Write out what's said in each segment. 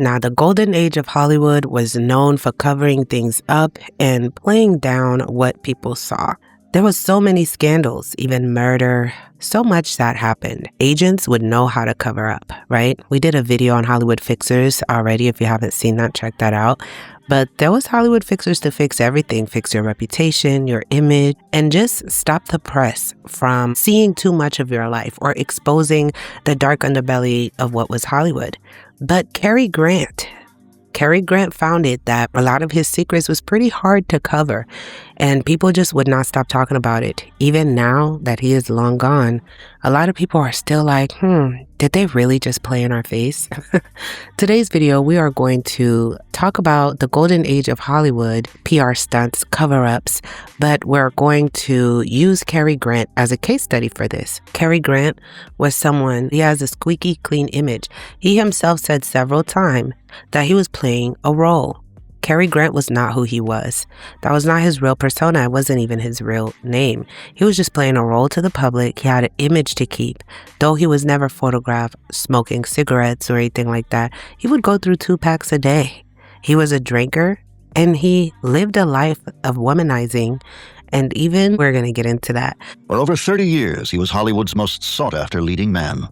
Now, the golden age of Hollywood was known for covering things up and playing down what people saw. There was so many scandals, even murder, so much that happened. Agents would know how to cover up, right? We did a video on Hollywood fixers already. If you haven't seen that, check that out. But there was Hollywood fixers to fix everything, fix your reputation, your image, and just stop the press from seeing too much of your life or exposing the dark underbelly of what was Hollywood. But Cary Grant found it that a lot of his secrets was pretty hard to cover, and people just would not stop talking about it. Even now that he is long gone, a lot of people are still like, did they really just play in our face? Today's video, we are going to talk about the golden age of Hollywood, PR stunts, cover-ups, but we're going to use Cary Grant as a case study for this. Cary Grant was someone, he has a squeaky clean image. He himself said several times that he was playing a role. Cary Grant was not who he was. That was not his real persona. It wasn't even his real name. He was just playing a role to the public. He had an image to keep. Though he was never photographed smoking cigarettes or anything like that, he would go through 2 packs a day. He was a drinker, and he lived a life of womanizing, and even we're going to get into that. For over 30 years, he was Hollywood's most sought-after leading man.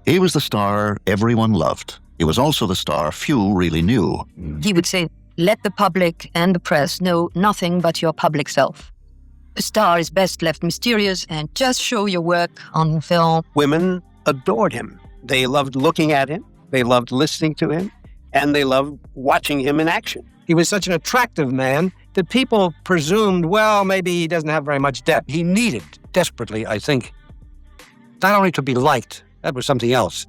He was the star everyone loved. He was also the star few really knew. He would say, let the public and the press know nothing but your public self. A star is best left mysterious and just show your work on film. Women adored him. They loved looking at him, they loved listening to him, and they loved watching him in action. He was such an attractive man that people presumed, well, maybe he doesn't have very much depth. He needed desperately, I think, not only to be liked, that was something else,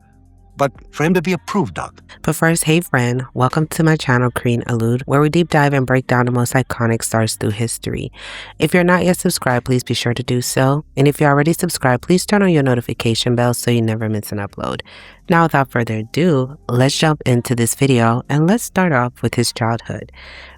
but for him to be approved of. But first, hey friend, welcome to my channel, Green Allude, where we deep dive and break down the most iconic stars through history. If you're not yet subscribed, please be sure to do so. And if you're already subscribed, please turn on your notification bell so you never miss an upload. Now, without further ado, let's jump into this video and let's start off with his childhood.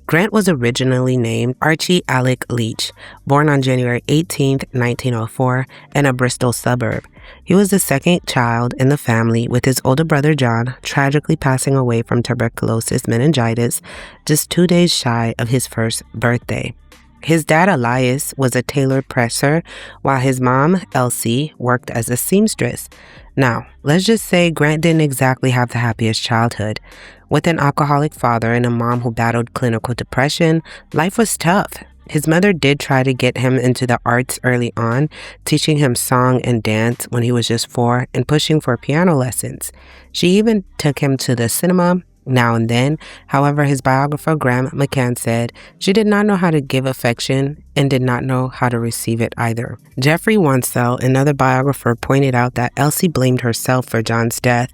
Grant was originally named Archie Alec Leach, born on January 18, 1904, in a Bristol suburb. He was the second child in the family, with his older brother John tragically passing away from tuberculosis meningitis just 2 days shy of his first birthday. His dad, Elias, was a tailor presser, while his mom, Elsie, worked as a seamstress. Now, let's just say Grant didn't exactly have the happiest childhood. With an alcoholic father and a mom who battled clinical depression, life was tough. His mother did try to get him into the arts early on, teaching him song and dance when he was just 4 and pushing for piano lessons. She even took him to the cinema now and then. However, his biographer, Graham McCann, said she did not know how to give affection and did not know how to receive it either. Jeffrey Wansell, another biographer, pointed out that Elsie blamed herself for John's death,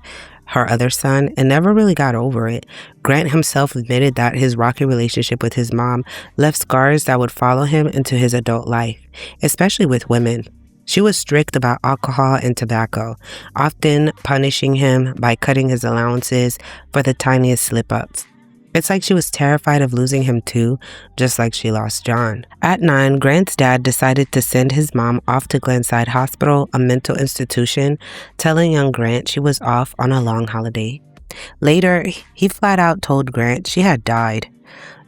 her other son, and never really got over it. Grant himself admitted that his rocky relationship with his mom left scars that would follow him into his adult life, especially with women. She was strict about alcohol and tobacco, often punishing him by cutting his allowances for the tiniest slip-ups. It's like she was terrified of losing him too, just like she lost John. At 9, Grant's dad decided to send his mom off to Glenside Hospital, a mental institution, telling young Grant she was off on a long holiday. Later, he flat out told Grant she had died.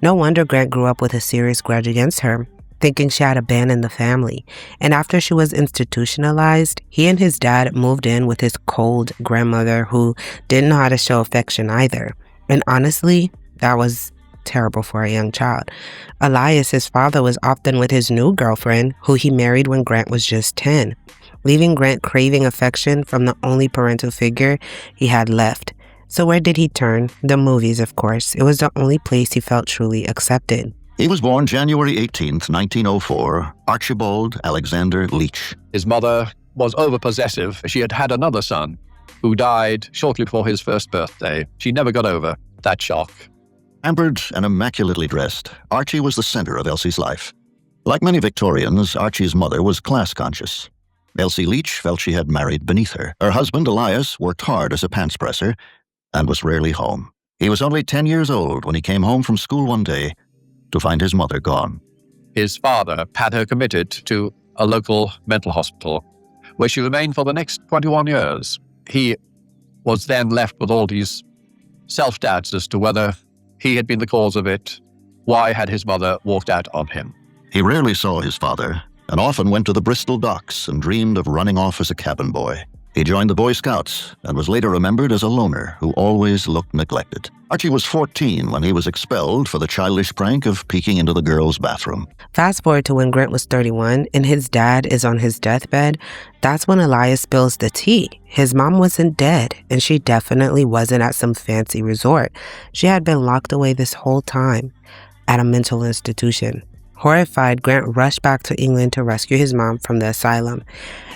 No wonder Grant grew up with a serious grudge against her, thinking she had abandoned the family. And after she was institutionalized, he and his dad moved in with his cold grandmother who didn't know how to show affection either. And honestly, that was terrible for a young child. Elias, his father, was often with his new girlfriend, who he married when Grant was just 10, leaving Grant craving affection from the only parental figure he had left. So where did he turn? The movies, of course. It was the only place he felt truly accepted. He was born January 18, 1904, Archibald Alexander Leach. His mother was overpossessive. She had had another son who died shortly before his first birthday. She never got over that shock. Pampered and immaculately dressed, Archie was the center of Elsie's life. Like many Victorians, Archie's mother was class-conscious. Elsie Leach felt she had married beneath her. Her husband, Elias, worked hard as a pants presser and was rarely home. He was only 10 years old when he came home from school one day to find his mother gone. His father had her committed to a local mental hospital, where she remained for the next 21 years. He was then left with all these self-doubts as to whether he had been the cause of it. Why had his mother walked out on him? He rarely saw his father, and often went to the Bristol docks and dreamed of running off as a cabin boy. He joined the Boy Scouts and was later remembered as a loner who always looked neglected. Archie was 14 when he was expelled for the childish prank of peeking into the girls' bathroom. Fast forward to when Grant was 31 and his dad is on his deathbed. That's when Elias spills the tea. His mom wasn't dead, and she definitely wasn't at some fancy resort. She had been locked away this whole time at a mental institution. Horrified, Grant rushed back to England to rescue his mom from the asylum.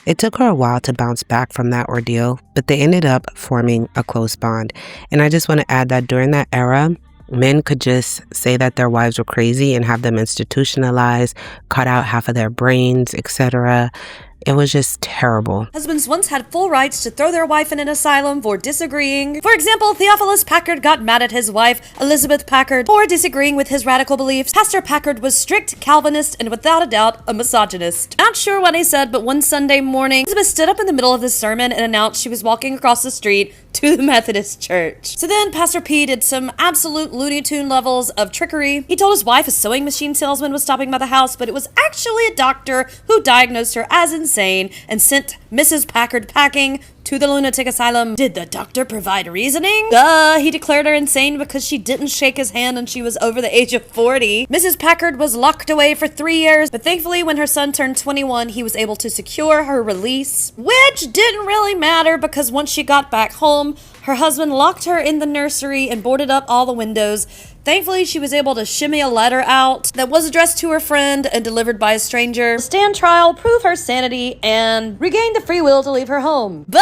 It took her a while to bounce back from that ordeal, but they ended up forming a close bond. And I just want to add that during that era, men could just say that their wives were crazy and have them institutionalized, cut out half of their brains, etc. It was just terrible. Husbands once had full rights to throw their wife in an asylum for disagreeing. For example, Theophilus Packard got mad at his wife, Elizabeth Packard, for disagreeing with his radical beliefs. Pastor Packard was strict Calvinist and without a doubt a misogynist. Not sure what he said, but one Sunday morning, Elizabeth stood up in the middle of the sermon and announced she was walking across the street to the Methodist Church. So then Pastor P did some absolute Looney Tune levels of trickery. He told his wife a sewing machine salesman was stopping by the house, but it was actually a doctor who diagnosed her as insane and sent Mrs. Packard packing to the lunatic asylum. Did the doctor provide reasoning? He declared her insane because she didn't shake his hand and she was over the age of 40. Mrs. Packard was locked away for 3 years, but thankfully when her son turned 21, he was able to secure her release, which didn't really matter because once she got back home, her husband locked her in the nursery and boarded up all the windows. Thankfully, she was able to shimmy a letter out that was addressed to her friend and delivered by a stranger, stand trial, prove her sanity, and regain the free will to leave her home. But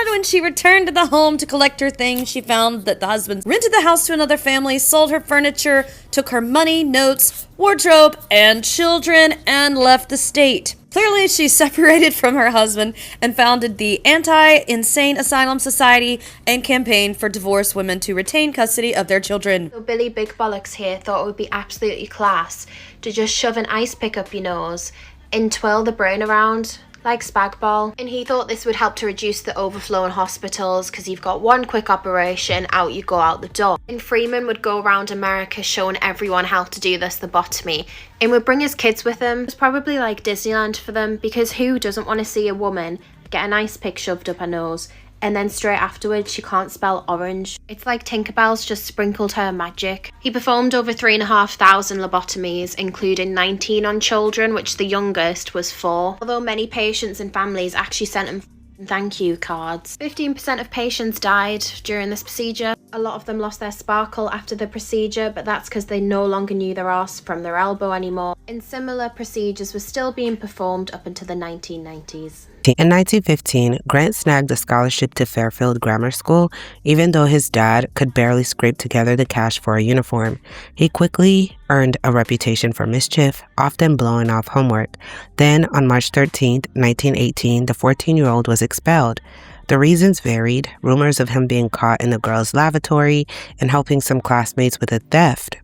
when she returned to the home to collect her things, she found that the husband rented the house to another family, sold her furniture, took her money, notes, wardrobe, and children, and left the state. Clearly, she separated from her husband and founded the Anti-Insane Asylum Society and campaigned for divorced women to retain custody of their children. So Billy Big Bollocks here thought it would be absolutely class to just shove an ice pick up your nose and twirl the brain around like spag ball. And he thought this would help to reduce the overflow in hospitals because you've got one quick operation, out you go out the door. And Freeman would go around America showing everyone how to do this lobotomy and would bring his kids with him. It was probably like Disneyland for them, because who doesn't want to see a woman get an ice pick shoved up her nose and then straight afterwards she can't spell orange? It's like Tinkerbell's just sprinkled her magic. He performed over 3,500 lobotomies, including 19 on children, which the youngest was 4. Although many patients and families actually sent him thank you cards. 15% of patients died during this procedure. A lot of them lost their sparkle after the procedure, but that's because they no longer knew their arse from their elbow anymore. And similar procedures were still being performed up until the 1990s. In 1915, Grant snagged a scholarship to Fairfield Grammar School, even though his dad could barely scrape together the cash for a uniform. He quickly earned a reputation for mischief, often blowing off homework. Then, on March 13, 1918, the 14-year-old was expelled. The reasons varied: rumors of him being caught in the girls' lavatory and helping some classmates with a theft.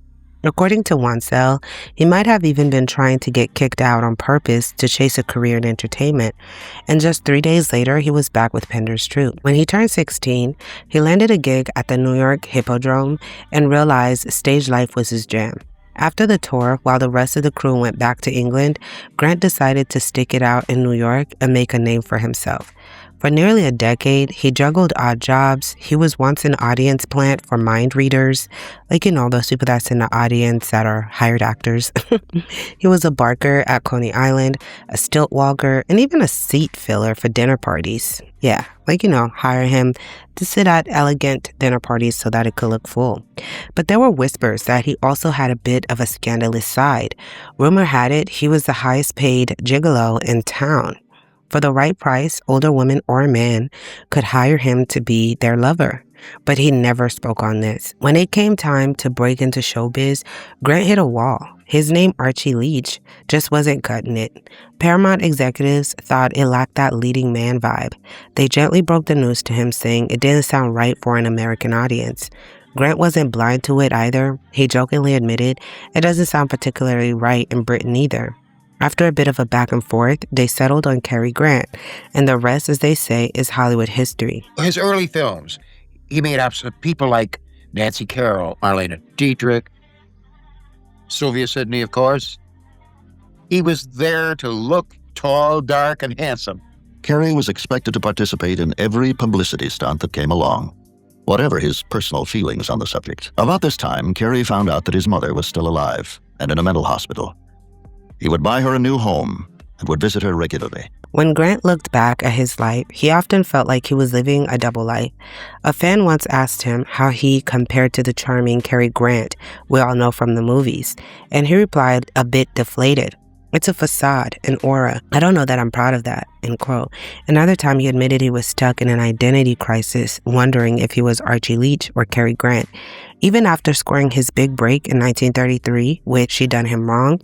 According to Wansell, he might have even been trying to get kicked out on purpose to chase a career in entertainment. And just 3 days later, he was back with Pender's troupe. When he turned 16, he landed a gig at the New York Hippodrome and realized stage life was his jam. After the tour, while the rest of the crew went back to England, Grant decided to stick it out in New York and make a name for himself. For nearly a decade, he juggled odd jobs. He was once an audience plant for mind readers, like, those people that's in the audience that are hired actors. He was a barker at Coney Island, a stilt walker, and even a seat filler for dinner parties. Yeah, hire him to sit at elegant dinner parties so that it could look full. But there were whispers that he also had a bit of a scandalous side. Rumor had it he was the highest paid gigolo in town. For the right price, older women or a man could hire him to be their lover. But he never spoke on this. When it came time to break into showbiz, Grant hit a wall. His name, Archie Leach, just wasn't cutting it. Paramount executives thought it lacked that leading man vibe. They gently broke the news to him, saying it didn't sound right for an American audience. Grant wasn't blind to it either. He jokingly admitted, it doesn't sound particularly right in Britain either. After a bit of a back and forth, they settled on Cary Grant, and the rest, as they say, is Hollywood history. His early films, He made up some people like Nancy Carroll, Marlene Dietrich, Sylvia Sidney, of course. He was there to look tall, dark, and handsome. Cary was expected to participate in every publicity stunt that came along, whatever his personal feelings on the subject. About this time, Cary found out that his mother was still alive and in a mental hospital. He would buy her a new home and would visit her regularly. When Grant looked back at his life, he often felt like he was living a double life. A fan once asked him how he compared to the charming Cary Grant we all know from the movies, and he replied, a bit deflated. It's a facade, an aura. I don't know that I'm proud of that, end quote. Another time he admitted he was stuck in an identity crisis, wondering if he was Archie Leach or Cary Grant. Even after scoring his big break in 1933, with She Done Him Wrong,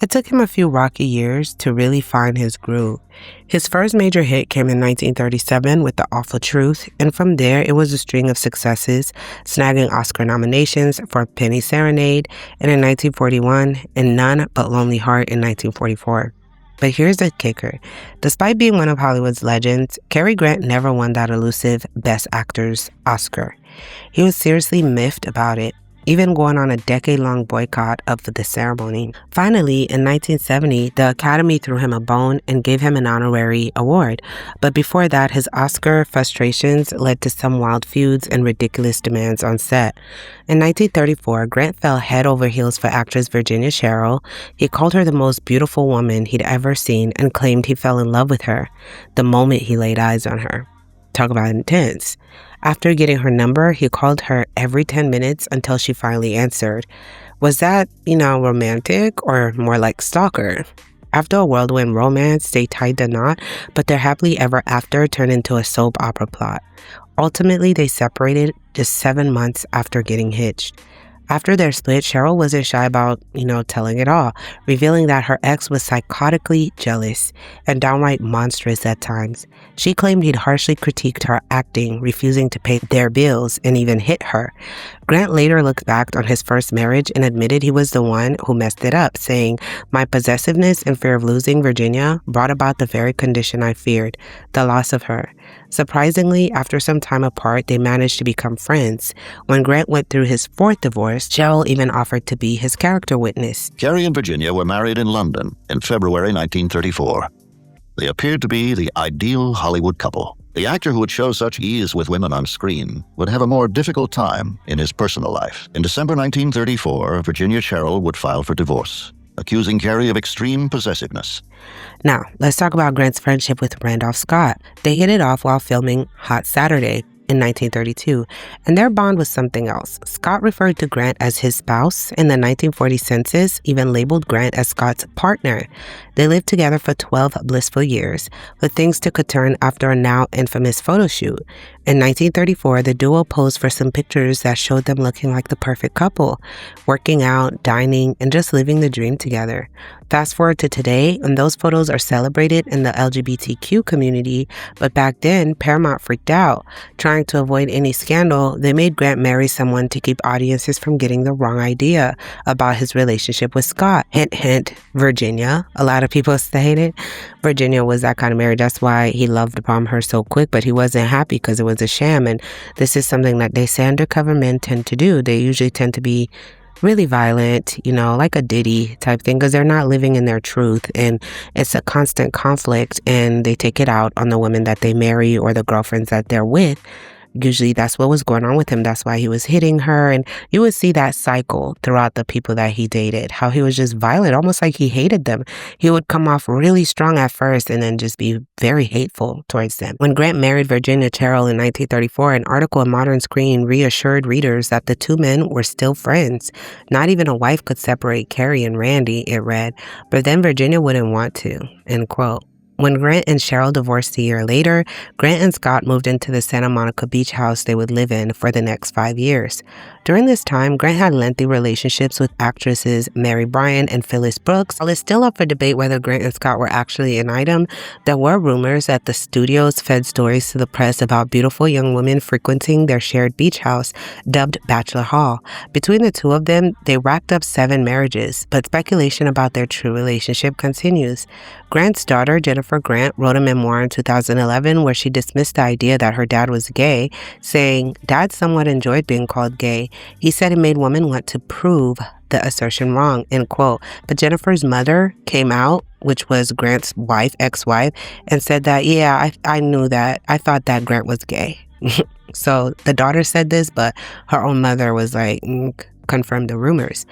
it took him a few rocky years to really find his groove. His first major hit came in 1937 with The Awful Truth, and from there it was a string of successes, snagging Oscar nominations for Penny Serenade and in 1941 and None But Lonely Heart in 1944. But here's the kicker. Despite being one of Hollywood's legends, Cary Grant never won that elusive Best Actor's Oscar. He was seriously miffed about it, even going on a decade-long boycott of the ceremony. Finally, in 1970, the Academy threw him a bone and gave him an honorary award. But before that, his Oscar frustrations led to some wild feuds and ridiculous demands on set. In 1934, Grant fell head over heels for actress Virginia Sherrill. He called her the most beautiful woman he'd ever seen and claimed he fell in love with her the moment he laid eyes on her. Talk about intense. After getting her number, he called her every 10 minutes until she finally answered. Was that, romantic or more like stalker? After a whirlwind romance, they tied the knot, but their happily ever after turned into a soap opera plot. Ultimately, they separated just 7 months after getting hitched. After their split, Sherrill wasn't shy about, telling it all, revealing that her ex was psychotically jealous and downright monstrous at times. She claimed he'd harshly critiqued her acting, refusing to pay their bills, and even hit her. Grant later looked back on his first marriage and admitted he was the one who messed it up, saying, "My possessiveness and fear of losing Virginia brought about the very condition I feared, the loss of her." Surprisingly, after some time apart, they managed to become friends. When Grant went through his fourth divorce, Sherrill even offered to be his character witness. Cary and Virginia were married in London in February 1934. They appeared to be the ideal Hollywood couple. The actor who would show such ease with women on screen would have a more difficult time in his personal life. In December 1934, Virginia Sherrill would file for divorce, accusing Cary of extreme possessiveness. Now, let's talk about Grant's friendship with Randolph Scott. They hit it off while filming Hot Saturday in 1932, and their bond was something else. Scott referred to Grant as his spouse, and the 1940 census even labeled Grant as Scott's partner. They lived together for 12 blissful years, but things took a turn after a now infamous photo shoot. In 1934, the duo posed for some pictures that showed them looking like the perfect couple, working out, dining, and just living the dream together. Fast forward to today, and those photos are celebrated in the LGBTQ community, but back then, Paramount freaked out. Trying to avoid any scandal, they made Grant marry someone to keep audiences from getting the wrong idea about his relationship with Scott. Hint, hint, Virginia. A lot of people stated Virginia was that kind of marriage. That's why he loved to bomb her so quick, but he wasn't happy because it was a sham. And this is something that they say undercover men tend to do. They usually tend to be really violent, like a Diddy type thing, because they're not living in their truth, and it's a constant conflict, and they take it out on the women that they marry or the girlfriends that they're with. Usually that's what was going on with him. That's why he was hitting her. And you would see that cycle throughout the people that he dated, how he was just violent, almost like he hated them. He would come off really strong at first and then just be very hateful towards them. When Grant married Virginia Sherrill in 1934, an article in Modern Screen reassured readers that the two men were still friends. Not even a wife could separate Cary and Randy, it read, but then Virginia wouldn't want to, end quote. When Grant and Sherrill divorced a year later, Grant and Scott moved into the Santa Monica beach house they would live in for the next 5 years. During this time, Grant had lengthy relationships with actresses Mary Bryan and Phyllis Brooks. While it's still up for debate whether Grant and Scott were actually an item, there were rumors that the studios fed stories to the press about beautiful young women frequenting their shared beach house, dubbed Bachelor Hall. Between the two of them, they racked up 7 marriages, but speculation about their true relationship continues. Grant's daughter, Jennifer Jennifer Grant wrote a memoir in 2011 where she dismissed the idea that her dad was gay, saying, "Dad somewhat enjoyed being called gay. He said it made women want to prove the assertion wrong," end quote. But Jennifer's mother came out, which was Grant's wife, ex-wife, and said that, "Yeah, I knew that. I thought that Grant was gay." So the daughter said this, but her own mother was like, confirmed the rumors.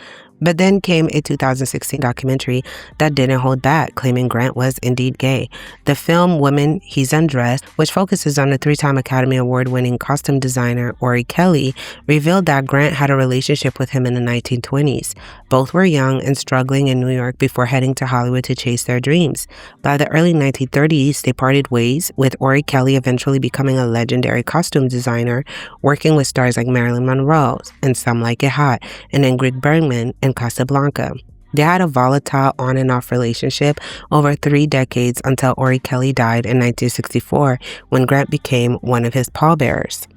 But then came a 2016 documentary that didn't hold back, claiming Grant was indeed gay. The film Women, He's Undressed, which focuses on the 3-time Academy Award-winning costume designer Ori Kelly, revealed that Grant had a relationship with him in the 1920s. Both were young and struggling in New York before heading to Hollywood to chase their dreams. By the early 1930s, they parted ways, with Ori Kelly eventually becoming a legendary costume designer, working with stars like Marilyn Monroe and Some Like It Hot, and Ingrid Bergman and Casablanca. They had a volatile on and off relationship over 3 decades until Ori Kelly died in 1964 when Grant became one of his pallbearers.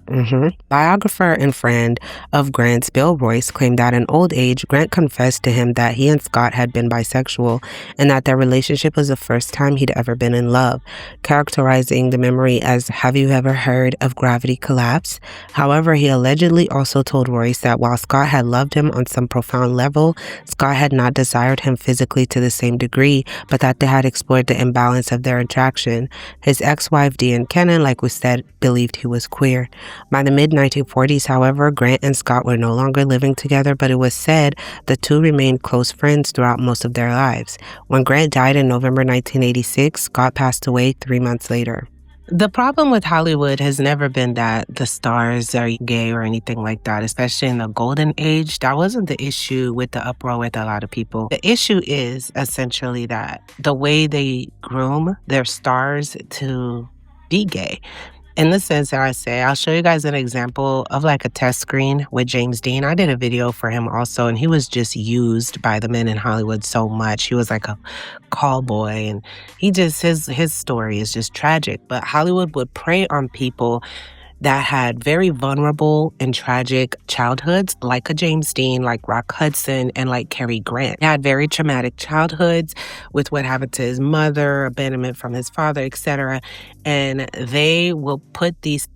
Biographer and friend of Grant's, Bill Royce, claimed that in old age, Grant confessed to him that he and Scott had been bisexual and that their relationship was the first time he'd ever been in love, characterizing the memory as, "Have you ever heard of gravity collapse?" However, he allegedly also told Royce that while Scott had loved him on some profound level, Scott had not desired him physically to the same degree, but that they had explored the imbalance of their attraction. His ex-wife, Deanne Kennan, like we said, believed he was queer. By the mid-1940s, however, Grant and Scott were no longer living together, but it was said the two remained close friends throughout most of their lives. When Grant died in November 1986, Scott passed away 3 months later. The problem with Hollywood has never been that the stars are gay or anything like that, especially in the golden age. That wasn't the issue with the uproar with a lot of people. The issue is essentially that the way they groom their stars to be gay. In the sense that I say, I'll show you guys an example of like a test screen with James Dean. I did a video for him also, and he was just used by the men in Hollywood so much. He was like a call boy, and his story is just tragic. But Hollywood would prey on people that had very vulnerable and tragic childhoods, like a James Dean, like Rock Hudson, and like Cary Grant. He had very traumatic childhoods with what happened to his mother, abandonment from his father, etc. And they will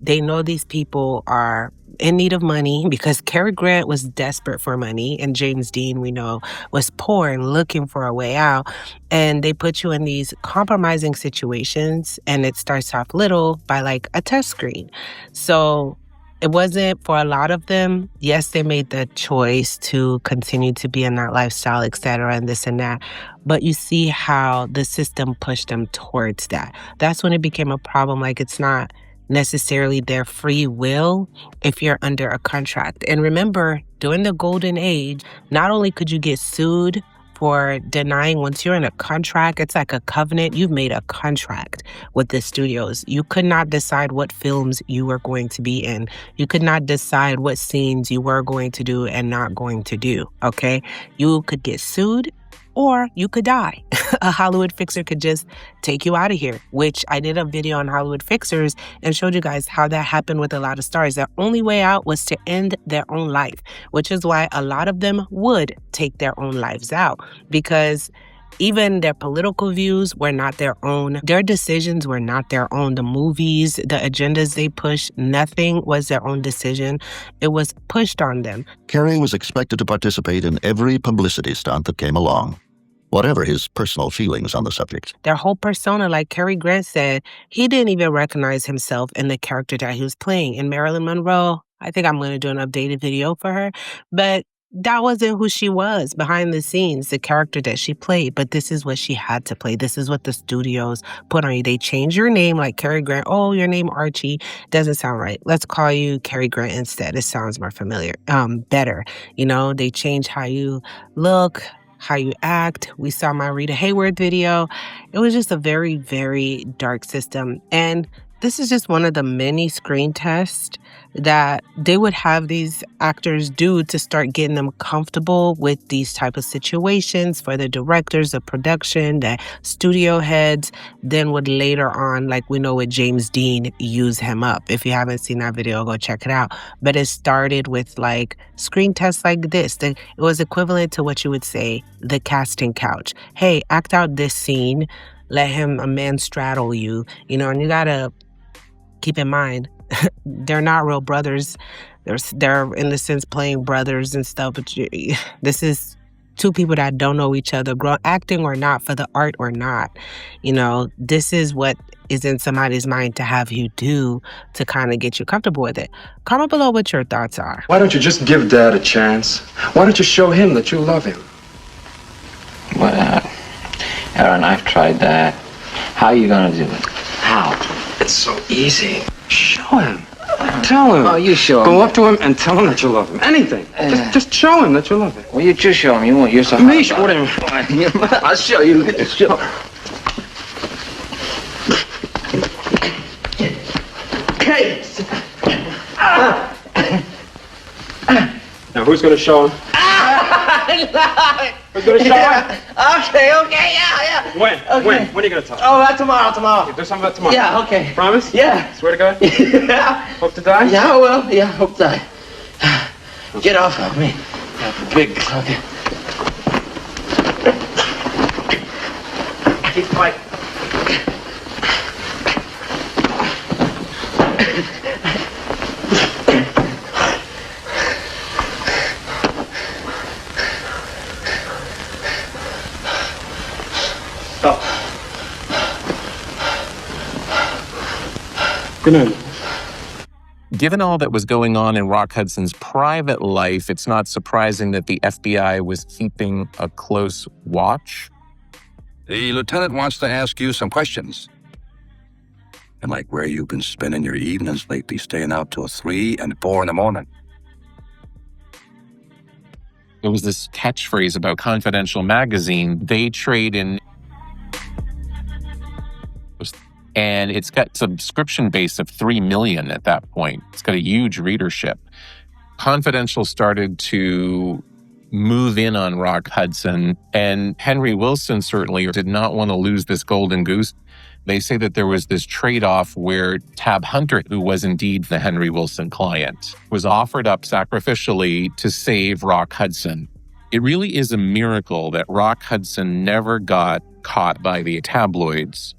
they know these people are in need of money because Cary Grant was desperate for money and James Dean, we know, was poor and looking for a way out. And they put you in these compromising situations, and it starts off little by like a test screen. So it wasn't for a lot of them. Yes, they made the choice to continue to be in that lifestyle, etc., and this and that. But you see how the system pushed them towards that. That's when it became a problem. Like, it's not necessarily their free will if you're under a contract. And remember, during the golden age, not only could you get sued for denying, once you're in a contract, it's like a covenant. You've made a contract with the studios. You could not decide what films you were going to be in. You could not decide what scenes you were going to do and not going to do, okay? You could get sued or you could die. A Hollywood fixer could just take you out of here, which I did a video on Hollywood fixers and showed you guys how that happened with a lot of stars. Their only way out was to end their own life, which is why a lot of them would take their own lives out, because even their political views were not their own. Their decisions were not their own. The movies, the agendas they pushed, nothing was their own decision. It was pushed on them. Cary was expected to participate in every publicity stunt that came along, whatever his personal feelings on the subject. Their whole persona, like Cary Grant said, he didn't even recognize himself in the character that he was playing. In Marilyn Monroe, I think I'm going to do an updated video for her, but that wasn't who she was behind the scenes, the character that she played. But this is what she had to play. This is what the studios put on you. They change your name, like Cary Grant. Oh, your name Archie doesn't sound right. Let's call you Cary Grant instead. It sounds more familiar, better. You know, they change how you look, how you act. We saw my Rita Hayworth video. It was just a very, very dark system. And this is just one of the many screen tests that they would have these actors do to start getting them comfortable with these type of situations for the directors, the production, the studio heads, then would later on, like we know with James Dean, use him up. If you haven't seen that video, go check it out. But it started with like screen tests like this. It was equivalent to what you would say, the casting couch. Hey, act out this scene. let a man straddle you, you know, and you gotta keep in mind, they're not real brothers. They're in the sense playing brothers and stuff, but this is two people that don't know each other, acting or not, for the art or not. You know, this is what is in somebody's mind to have you do to kind of get you comfortable with it. Comment below what your thoughts are. Why don't you just give Dad a chance? Why don't you show him that you love him? Well, Aaron, I've tried that. How are you gonna do it? How? It's so easy. Show him. Tell him. Oh, you show him. Go up to him and tell him that you love him. Anything. Just show him that you love him. Well, you just show him. You won't. You're so Me? What do you mean? I'll show you. Just show. Hey! Now, who's going to show him? Who's going to show him? Okay, yeah. When? Okay. When are you going to tell him? Oh, tomorrow. You do something about tomorrow? Yeah, okay. Promise? Yeah. Swear to God? Yeah. Hope to die? Yeah, well, yeah, hope that. Get off of me. Big. Okay. Keep fighting. Good night. Given all that was going on in Rock Hudson's private life, it's not surprising that the FBI was keeping a close watch. The lieutenant wants to ask you some questions. And like where you've been spending your evenings lately, staying out till 3 and 4 in the morning. There was this catchphrase about Confidential magazine. They trade in, and it's got subscription base of 3 million at that point. It's got a huge readership. Confidential started to move in on Rock Hudson, and Henry Wilson certainly did not want to lose this golden goose. They say that there was this trade-off where Tab Hunter, who was indeed the Henry Wilson client, was offered up sacrificially to save Rock Hudson. It really is a miracle that Rock Hudson never got caught by the tabloids.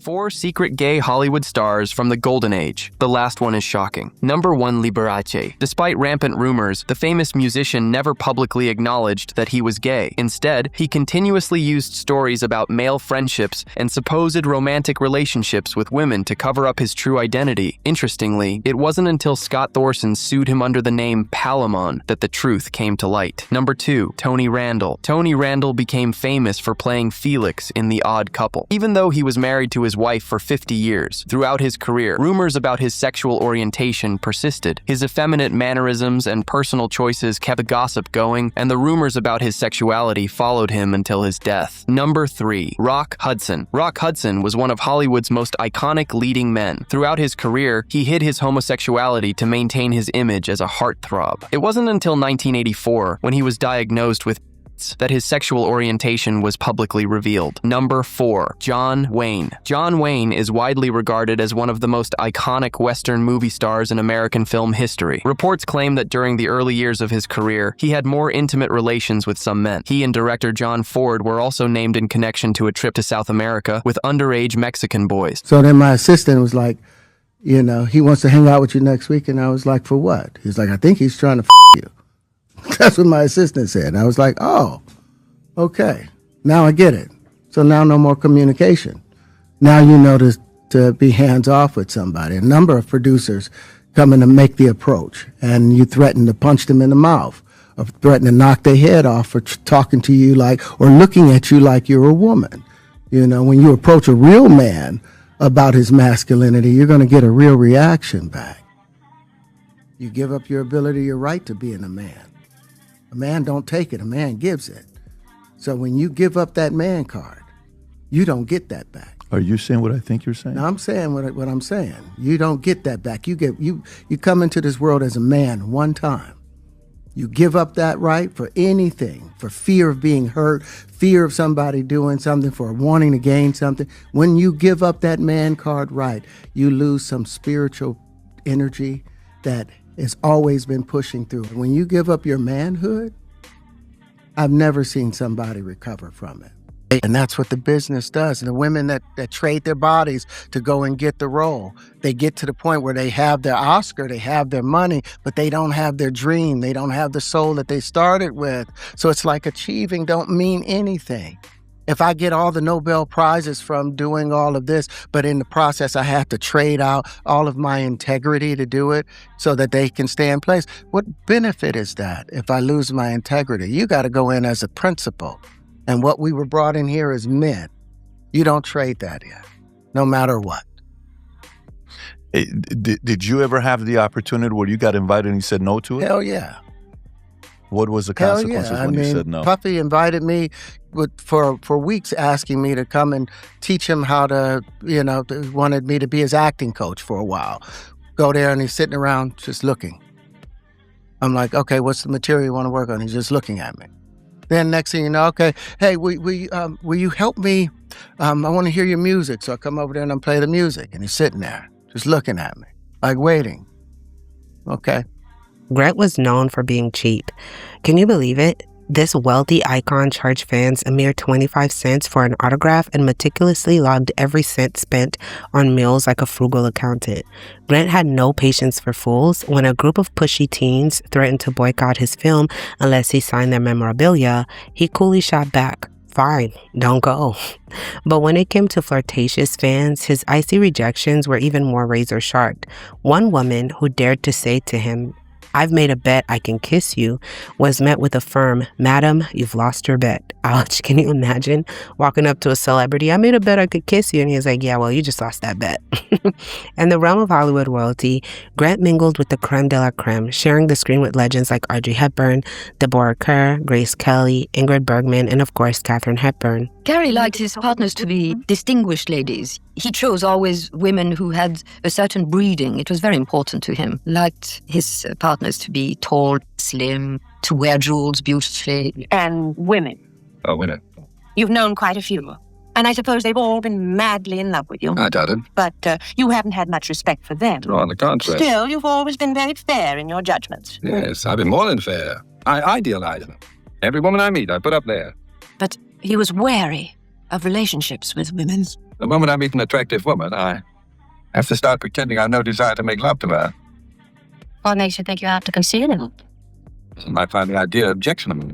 4 secret gay Hollywood stars from the Golden Age. The last one is shocking. Number 1, Liberace. Despite rampant rumors, the famous musician never publicly acknowledged that he was gay. Instead, he continuously used stories about male friendships and supposed romantic relationships with women to cover up his true identity. Interestingly, it wasn't until Scott Thorson sued him under the name Palamon that the truth came to light. Number 2, Tony Randall. Tony Randall became famous for playing Felix in The Odd Couple. Even though he was married to his wife for 50 years. Throughout his career, rumors about his sexual orientation persisted. His effeminate mannerisms and personal choices kept the gossip going, and the rumors about his sexuality followed him until his death. Number 3, Rock Hudson. Rock Hudson was one of Hollywood's most iconic leading men. Throughout his career, he hid his homosexuality to maintain his image as a heartthrob. It wasn't until 1984, when he was diagnosed with that his sexual orientation was publicly revealed. Number 4, John Wayne. John Wayne is widely regarded as one of the most iconic Western movie stars in American film history. Reports claim that during the early years of his career, he had more intimate relations with some men. He and director John Ford were also named in connection to a trip to South America with underage Mexican boys. So then my assistant was like, you know, he wants to hang out with you next week. And I was like, for what? He's like, I think he's trying to you. That's what my assistant said. And I was like, oh, okay. Now I get it. So now no more communication. Now you know to be hands off with somebody. A number of producers come in to make the approach, and you threaten to punch them in the mouth or threaten to knock their head off for talking to you like, or looking at you like you're a woman. You know, when you approach a real man about his masculinity, you're going to get a real reaction back. You give up your ability, your right to being a man. A man don't take it, a man gives it. So when you give up that man card, you don't get that back. Are you saying what I think you're saying? No, I'm saying what I'm saying. You don't get that back. You come into this world as a man one time. You give up that right for anything, for fear of being hurt, fear of somebody doing something, for wanting to gain something. When you give up that man card right, you lose some spiritual energy that has always been pushing through. When you give up your manhood, I've never seen somebody recover from it. And that's what the business does. And the women that trade their bodies to go and get the role, they get to the point where they have their Oscar, they have their money, but they don't have their dream. They don't have the soul that they started with. So it's like achieving don't mean anything. If I get all the Nobel Prizes from doing all of this, but in the process I have to trade out all of my integrity to do it so that they can stay in place, what benefit is that if I lose my integrity? You got to go in as a principal. And what we were brought in here as men, you don't trade that in, no matter what. Did you ever have the opportunity where you got invited and you said no to it? Hell yeah. What was the consequences when you said no? Puffy invited me for weeks, asking me to come and teach him how to, wanted me to be his acting coach for a while. Go there and he's sitting around just looking. I'm like, okay, what's the material you want to work on? He's just looking at me. Then next thing you know, okay, hey, will you help me? I want to hear your music. So I come over there and I play the music. And he's sitting there, just looking at me, like waiting. Okay. Grant was known for being cheap. Can you believe it? This wealthy icon charged fans a mere 25 cents for an autograph and meticulously logged every cent spent on meals like a frugal accountant. Grant had no patience for fools. When a group of pushy teens threatened to boycott his film unless he signed their memorabilia, he coolly shot back, "Fine, don't go." But when it came to flirtatious fans, his icy rejections were even more razor sharp. One woman who dared to say to him, "I've made a bet I can kiss you," was met with a firm, "Madam, you've lost your bet." Ouch, can you imagine walking up to a celebrity, "I made a bet I could kiss you," and he's like, "Yeah, well, you just lost that bet." In the realm of Hollywood royalty, Grant mingled with the creme de la creme, sharing the screen with legends like Audrey Hepburn, Deborah Kerr, Grace Kelly, Ingrid Bergman, and of course, Katharine Hepburn. Cary liked his partners to be distinguished ladies. He chose always women who had a certain breeding. It was very important to him. Liked his partners to be tall, slim, to wear jewels beautifully. And women. Oh, women. You've known quite a few. And I suppose they've all been madly in love with you. I doubt it. But you haven't had much respect for them. Oh, on the contrary. Still, you've always been very fair in your judgments. Yes, I've been more than fair. I idealize them. Every woman I meet, I put up there. But he was wary of relationships with women. The moment I meet an attractive woman, I have to start pretending I have no desire to make love to her. What makes you think you have to conceal it? She might find the idea objectionable.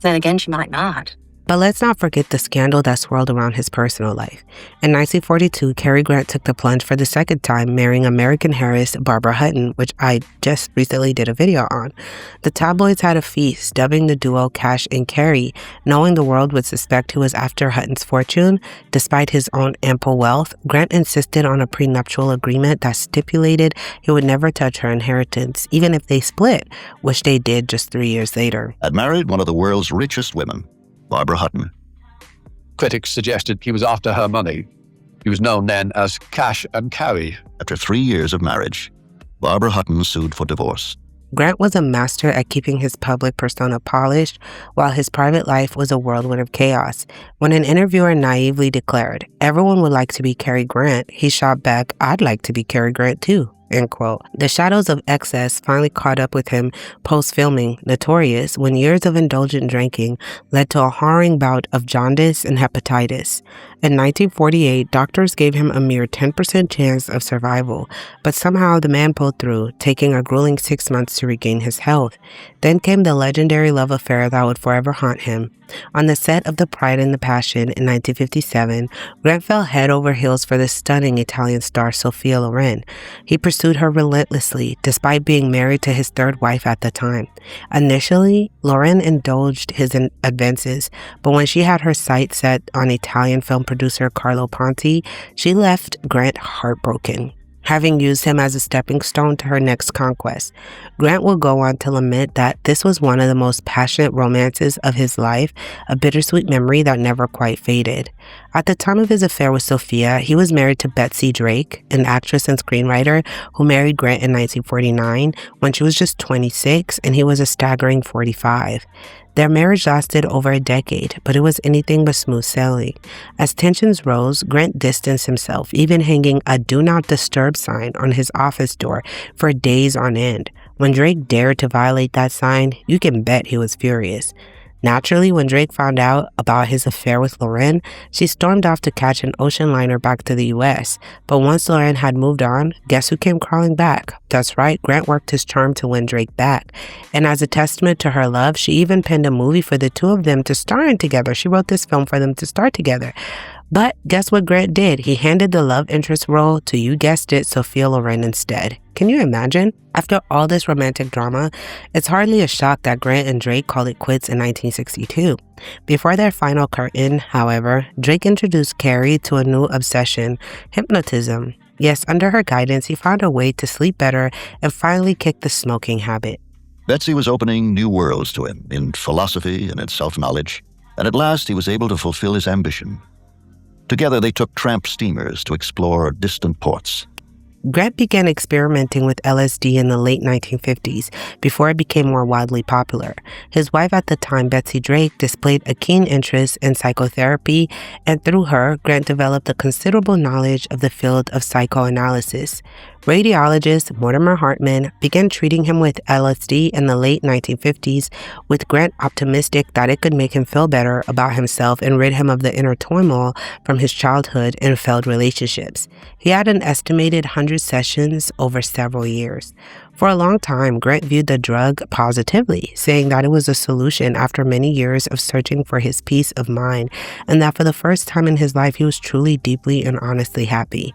Then again, she might not. But let's not forget the scandal that swirled around his personal life. In 1942, Cary Grant took the plunge for the second time, marrying American heiress Barbara Hutton, which I just recently did a video on. The tabloids had a feast, dubbing the duo Cash and Cary, knowing the world would suspect he was after Hutton's fortune. Despite his own ample wealth, Grant insisted on a prenuptial agreement that stipulated he would never touch her inheritance, even if they split, which they did just 3 years later. Had married one of the world's richest women, Barbara Hutton. Critics suggested he was after her money. He was known then as Cash and Cary. After 3 years of marriage, Barbara Hutton sued for divorce. Grant was a master at keeping his public persona polished, while his private life was a whirlwind of chaos. When an interviewer naively declared, "Everyone would like to be Cary Grant," he shot back, "I'd like to be Cary Grant too." End quote. The shadows of excess finally caught up with him post-filming Notorious, when years of indulgent drinking led to a harrowing bout of jaundice and hepatitis. In 1948, doctors gave him a mere 10% chance of survival, but somehow the man pulled through, taking a grueling 6 months to regain his health. Then came the legendary love affair that would forever haunt him. On the set of The Pride and the Passion in 1957, Grant fell head over heels for the stunning Italian star Sophia Lauren. He pursued her relentlessly, despite being married to his third wife at the time. Initially, Lauren indulged his advances, but when she had her sights set on Italian film producer Carlo Ponti, she left Grant heartbroken, having used him as a stepping stone to her next conquest. Grant will go on to lament that this was one of the most passionate romances of his life, a bittersweet memory that never quite faded. At the time of his affair with Sophia, he was married to Betsy Drake, an actress and screenwriter who married Grant in 1949 when she was just 26 and he was a staggering 45. Their marriage lasted over a decade, but it was anything but smooth sailing. As tensions rose, Grant distanced himself, even hanging a "Do Not Disturb" sign on his office door for days on end. When Drake dared to violate that sign, you can bet he was furious. Naturally, when Drake found out about his affair with Lauren, she stormed off to catch an ocean liner back to the US. But once Lauren had moved on, guess who came crawling back? That's right, Grant worked his charm to win Drake back. And as a testament to her love, she even penned a movie for the two of them to star in together. She wrote this film for them to star together. But guess what Grant did? He handed the love interest role to, you guessed it, Sophia Lauren instead. Can you imagine? After all this romantic drama, it's hardly a shock that Grant and Drake called it quits in 1962. Before their final curtain, however, Drake introduced Cary to a new obsession, hypnotism. Yes, under her guidance, he found a way to sleep better and finally kicked the smoking habit. Betsy was opening new worlds to him in philosophy and in self-knowledge, and at last he was able to fulfill his ambition. Together, they took tramp steamers to explore distant ports. Grant began experimenting with LSD in the late 1950s before it became more widely popular. His wife at the time, Betsy Drake, displayed a keen interest in psychotherapy, and through her, Grant developed a considerable knowledge of the field of psychoanalysis. Radiologist Mortimer Hartman began treating him with LSD in the late 1950s, with Grant optimistic that it could make him feel better about himself and rid him of the inner turmoil from his childhood and failed relationships. He had an estimated 100 sessions over several years. For a long time, Grant viewed the drug positively, saying that it was a solution after many years of searching for his peace of mind, and that for the first time in his life he was truly, deeply, and honestly happy.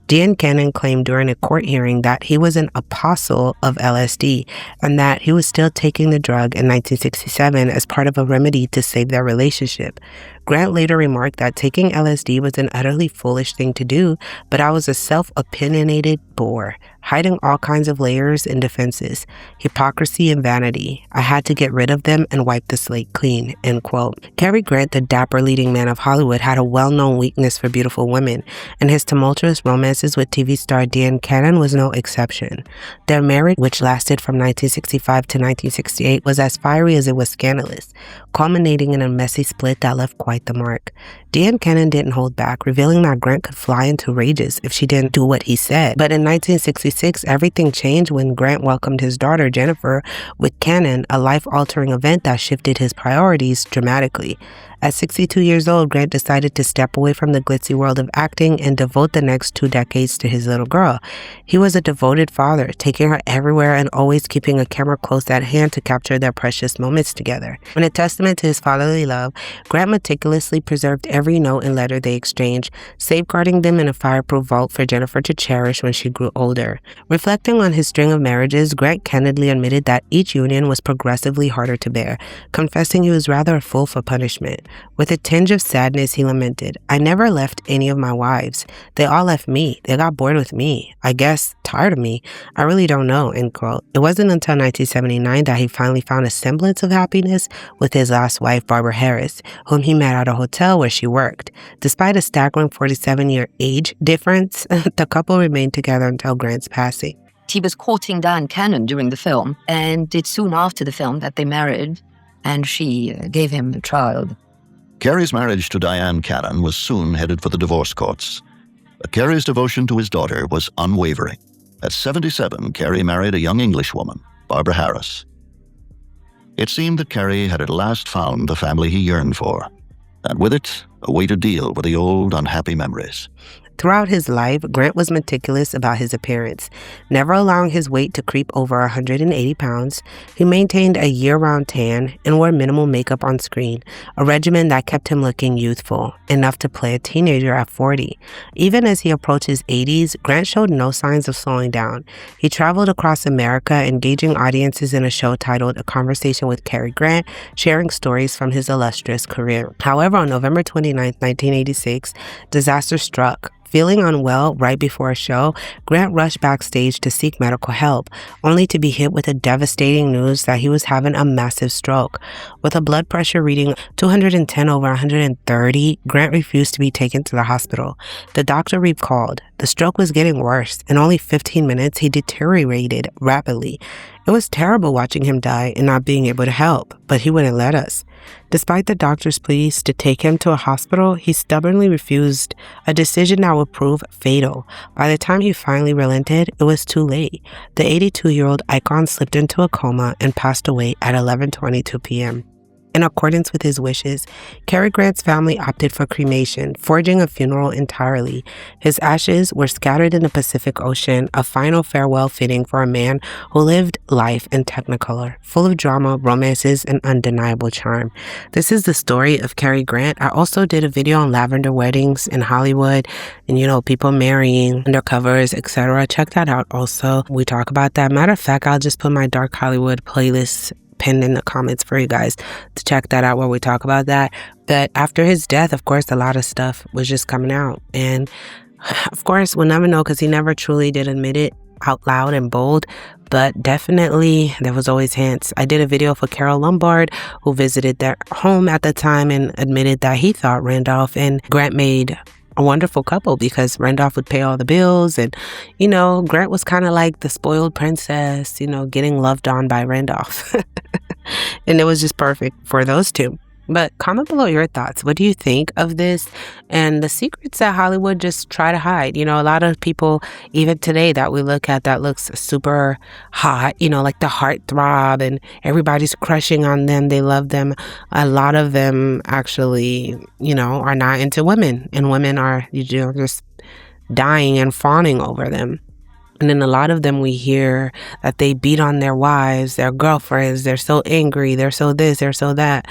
Dan Cannon claimed during a court hearing that he was an apostle of LSD and that he was still taking the drug in 1967 as part of a remedy to save their relationship. Grant later remarked that taking LSD was an utterly foolish thing to do, but I was a self-opinionated bore, hiding all kinds of layers and defenses, hypocrisy and vanity. I had to get rid of them and wipe the slate clean, end quote. Cary Grant, the dapper leading man of Hollywood, had a well-known weakness for beautiful women, and his tumultuous romances with TV star Dan Cannon was no exception. Their marriage, which lasted from 1965 to 1968, was as fiery as it was scandalous, culminating in a messy split that left quite the mark. Dan Cannon didn't hold back, revealing that Grant could fly into rages if she didn't do what he said. But in 1966, everything changed when Grant welcomed his daughter, Jennifer, with Cannon, a life-altering event that shifted his priorities dramatically. At 62 years old, Grant decided to step away from the glitzy world of acting and devote the next 2 decades to his little girl. He was a devoted father, taking her everywhere and always keeping a camera close at hand to capture their precious moments together. In a testament to his fatherly love, Grant meticulously preserved every note and letter they exchanged, safeguarding them in a fireproof vault for Jennifer to cherish when she grew older. Reflecting on his string of marriages, Grant candidly admitted that each union was progressively harder to bear, confessing he was rather a fool for punishment. With a tinge of sadness, he lamented, I never left any of my wives. They all left me. They got bored with me. I guess tired of me. I really don't know, end quote. It wasn't until 1979 that he finally found a semblance of happiness with his last wife, Barbara Harris, whom he met at a hotel where she worked. Despite a staggering 47-year age difference, the couple remained together until Grant's passing. He was courting Dan Cannon during the film, and it's soon after the film that they married, and she gave him a child. Cary's marriage to Diane Cannon was soon headed for the divorce courts. But Cary's devotion to his daughter was unwavering. At 77, Cary married a young English woman, Barbara Harris. It seemed that Cary had at last found the family he yearned for, and with it, a way to deal with the old, unhappy memories. Throughout his life, Grant was meticulous about his appearance, never allowing his weight to creep over 180 pounds. He maintained a year-round tan and wore minimal makeup on screen, a regimen that kept him looking youthful, enough to play a teenager at 40. Even as he approached his 80s, Grant showed no signs of slowing down. He traveled across America, engaging audiences in a show titled A Conversation with Cary Grant, sharing stories from his illustrious career. However, on November 29, 1986, disaster struck. Feeling unwell right before a show, Grant rushed backstage to seek medical help, only to be hit with the devastating news that he was having a massive stroke. With a blood pressure reading 210 over 130, Grant refused to be taken to the hospital. The doctor recalled. The stroke was getting worse. In only 15 minutes, he deteriorated rapidly. It was terrible watching him die and not being able to help, but he wouldn't let us. Despite the doctor's pleas to take him to a hospital, he stubbornly refused, a decision that would prove fatal. By the time he finally relented, it was too late. The 82-year-old icon slipped into a coma and passed away at 11:22 p.m. In accordance with his wishes, Cary Grant's family opted for cremation, forging a funeral entirely. His ashes were scattered in the Pacific Ocean, a final farewell fitting for a man who lived life in Technicolor, full of drama, romances, and undeniable charm. This is the story of Cary Grant. I also did a video on lavender weddings in Hollywood and, you know, people marrying, undercovers, etc. Check that out also. We talk about that. Matter of fact, I'll just put my Dark Hollywood playlist pinned in the comments for you guys to check that out where we talk about that. But after his death, of course, a lot of stuff was just coming out. And of course, we'll never know because he never truly did admit it out loud and bold. But definitely, there was always hints. I did a video for Carol Lombard, who visited their home at the time and admitted that he thought Randolph and Grant made a wonderful couple because Randolph would pay all the bills and, you know, Grant was kind of like the spoiled princess, you know, getting loved on by Randolph. And it was just perfect for those two. But comment below your thoughts. What do you think of this and the secrets that Hollywood just try to hide? You know, a lot of people, even today, that we look at that looks super hot, you know, like the heartthrob and everybody's crushing on them. They love them. A lot of them actually, you know, are not into women, and women are, you know, just dying and fawning over them. And then a lot of them, we hear that they beat on their wives, their girlfriends, they're so angry, they're so this, they're so that.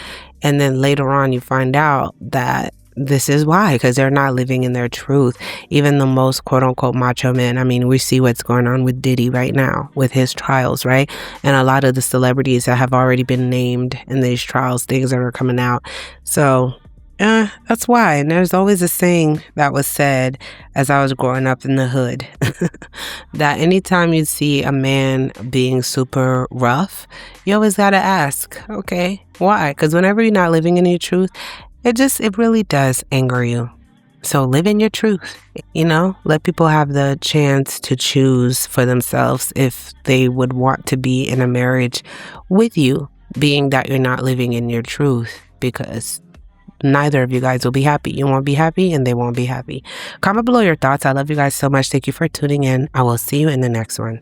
And then later on, you find out that this is why, because they're not living in their truth. Even the most quote unquote macho men. I mean, we see what's going on with Diddy right now with his trials, right? And a lot of the celebrities that have already been named in these trials, things that are coming out. So that's why. And there's always a saying that was said as I was growing up in the hood that anytime you see a man being super rough, you always got to ask, okay, why? Because whenever you're not living in your truth, it really does anger you. So live in your truth, you know, let people have the chance to choose for themselves if they would want to be in a marriage with you, being that you're not living in your truth, because neither of you guys will be happy. You won't be happy and they won't be happy. Comment below your thoughts. I love you guys so much. Thank you for tuning in. I will see you in the next one.